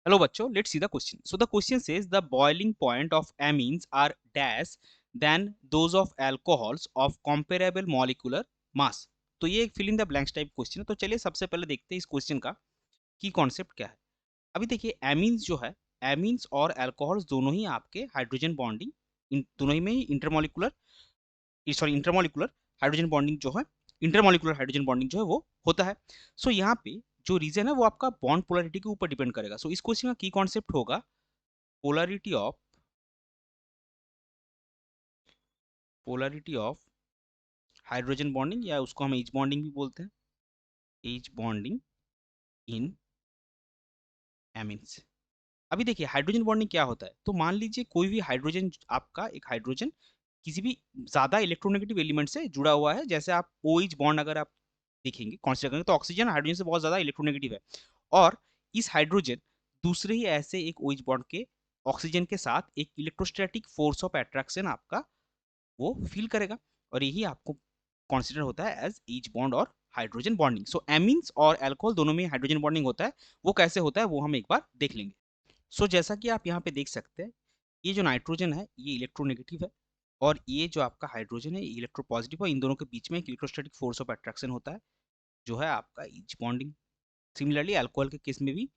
Hello बच्चों, let's see the question. So the question says the boiling point of amines are dash than those of alcohols of comparable molecular mass. तो ये एक fill in the blanks type question है। तो चलिए सबसे पहले देखते हैं इस क्वेश्चन का की कॉन्सेप्ट क्या है। अभी देखिए एमीन्स जो है, एमीन्स और अल्कोहल्स दोनों ही आपके हाइड्रोजन बॉन्डिंग दोनों ही में इंटरमोलिकुलर इंटरमोलिकुलर हाइड्रोजन बॉन्डिंग जो है, इंटरमोलिकुलर हाइड्रोजन बॉन्डिंग जो है वो होता है। सो यहाँ पे जो रीजन है वो आपका बॉन्ड पोलैरिटी के ऊपर डिपेंड करेगा। सो इस क्वेश्चन का की कॉन्सेप्ट होगा पोलैरिटी ऑफ हाइड्रोजन बॉन्डिंग, या उसको हम एच बॉन्डिंग भी बोलते हैं, एच बॉन्डिंग इन एमीन्स। अभी देखिए हाइड्रोजन बॉन्डिंग क्या होता है। तो मान लीजिए कोई भी हाइड्रोजन, आपका एक हाइड्रोजन किसी भी ज्यादा इलेक्ट्रोनेगेटिव एलिमेंट से जुड़ा हुआ है। जैसे आप ओ एच बॉन्ड अगर आप देखेंगे कंसीडर करेंगे तो ऑक्सीजन हाइड्रोजन से बहुत ज्यादा इलेक्ट्रोनेगेटिव है, और इस हाइड्रोजन दूसरे ही ऐसे एक ओ एच बॉन्ड के ऑक्सीजन के साथ एक इलेक्ट्रोस्टैटिक फोर्स ऑफ अट्रैक्शन आपका वो फील करेगा, और यही आपको कंसीडर होता है एज एच बॉन्ड और हाइड्रोजन बॉन्डिंग। सो एमीन्स और अल्कोहल दोनों में हाइड्रोजन बॉन्डिंग होता है। वो कैसे होता है वो हम एक बार देख लेंगे। सो जैसा कि आप यहाँ पे देख सकते हैं, ये जो नाइट्रोजन है ये इलेक्ट्रोनेगेटिव है, और ये जो आपका हाइड्रोजन है ये इलेक्ट्रोपॉजिटिव है। इन दोनों के बीच में एक इलेक्ट्रोस्टैटिक फोर्स ऑफ अट्रैक्शन होता है जो है आपका एच बॉन्डिंग। सिमिलरली अल्कोहल के केस में भी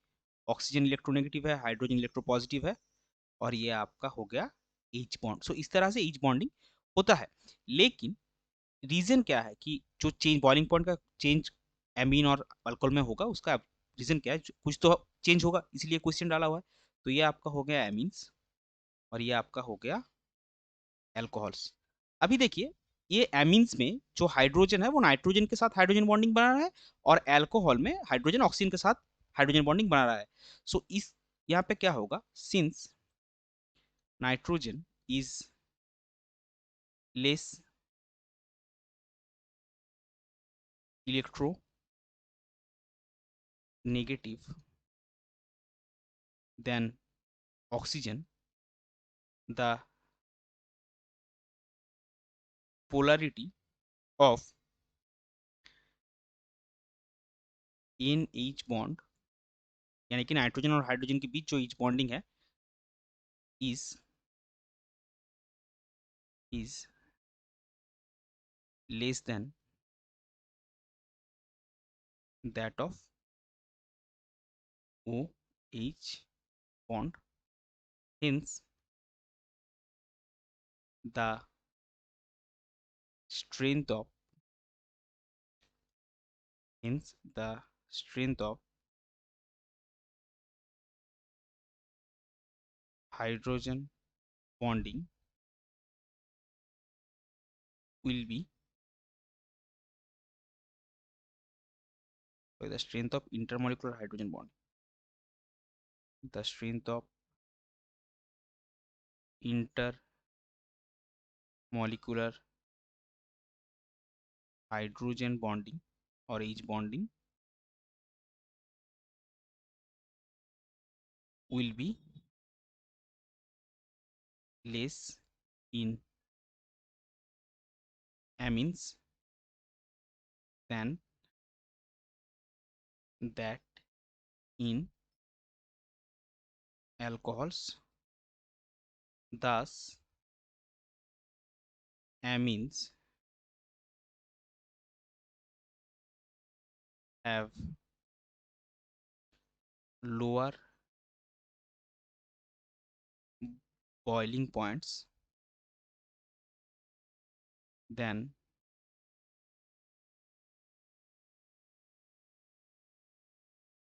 ऑक्सीजन इलेक्ट्रोनेगेटिव है, हाइड्रोजन इलेक्ट्रोपॉजिटिव है, और ये आपका हो गया एच बॉन्ड। सो इस तरह से एच बॉन्डिंग होता है। लेकिन रीजन क्या है कि जो चेंज बॉइलिंग पॉइंट का चेंज एमीन और अल्कोहल में होगा, उसका रीजन क्या है, कुछ तो चेंज होगा, इसलिए क्वेश्चन डाला हुआ है। तो ये आपका हो गया एमीन्स, और ये आपका हो गया एल्कोहल्स। अभी देखिए ये एमीन्स में जो हाइड्रोजन है वो नाइट्रोजन के साथ हाइड्रोजन बॉन्डिंग बना रहा है, और अल्कोहल में हाइड्रोजन ऑक्सीजन के साथ हाइड्रोजन बॉन्डिंग बना रहा है। सो इस यहाँ पे क्या होगा, since nitrogen is less electronegative than oxygen, the polarity of in H bond, यानी कि नाइट्रोजन और हाइड्रोजन के बीच जो एच बॉन्डिंग है, is less than that of O H bond. Hence the strength of hence the strength of hydrogen bonding will be by the strength of intermolecular hydrogen bond. The strength of intermolecular hydrogen bonding or H bonding will be less in amines than that in alcohols. Thus, amines have lower boiling points than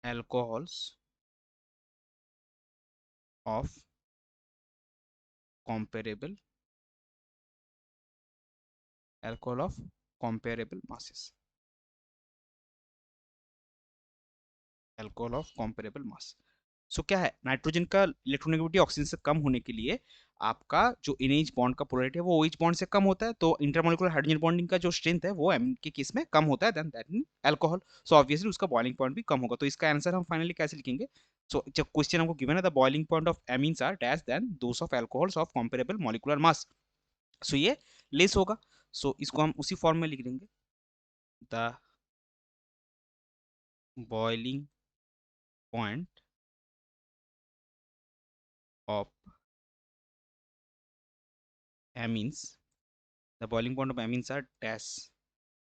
alcohols of comparable alcohol of comparable masses, alcohol of comparable mass. So क्या है, nitrogen का electronegativity oxygen से कम होने के लिए आपका जो इनएच bond का पोलैरिटी है वो ओएच बॉन्ड से कम होता है, तो इंटरमोलिकुलर हाइड्रोजन बॉन्डिंग का जो स्ट्रेंथ है वो एम के केस में कम होता है than that in alcohol. So obviously उसका बॉइलिंग पॉइंट भी कम होगा। तो इसका आंसर हम फाइनली कैसे लिखेंगे। सो जब क्वेश्चन हमको गिवन है the boiling point of amines are dash than those of alcohols of comparable molecular mass. So ये लेस होगा। सो इसको हम उसी फॉर्म में लिख देंगे, the boiling point amines, the boiling point of amines are dash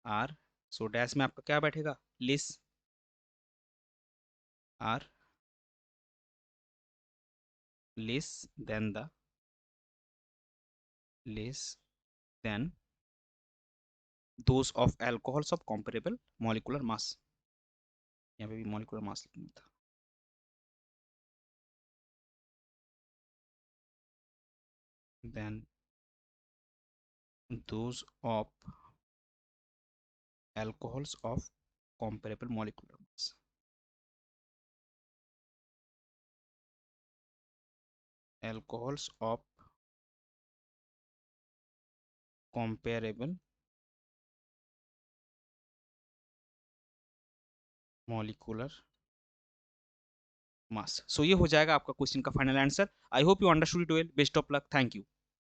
are, so dash में आपका क्या बैठेगा, less are less than the less than those of alcohols of comparable molecular mass. यहाँ पे भी molecular mass लिखना था. Then those of alcohols of comparable molecular mass. Alcohols of comparable molecular mass. So ये हो जाएगा आपका क्वेश्चन का final answer. I hope you understood it well. Best of luck. Thank you.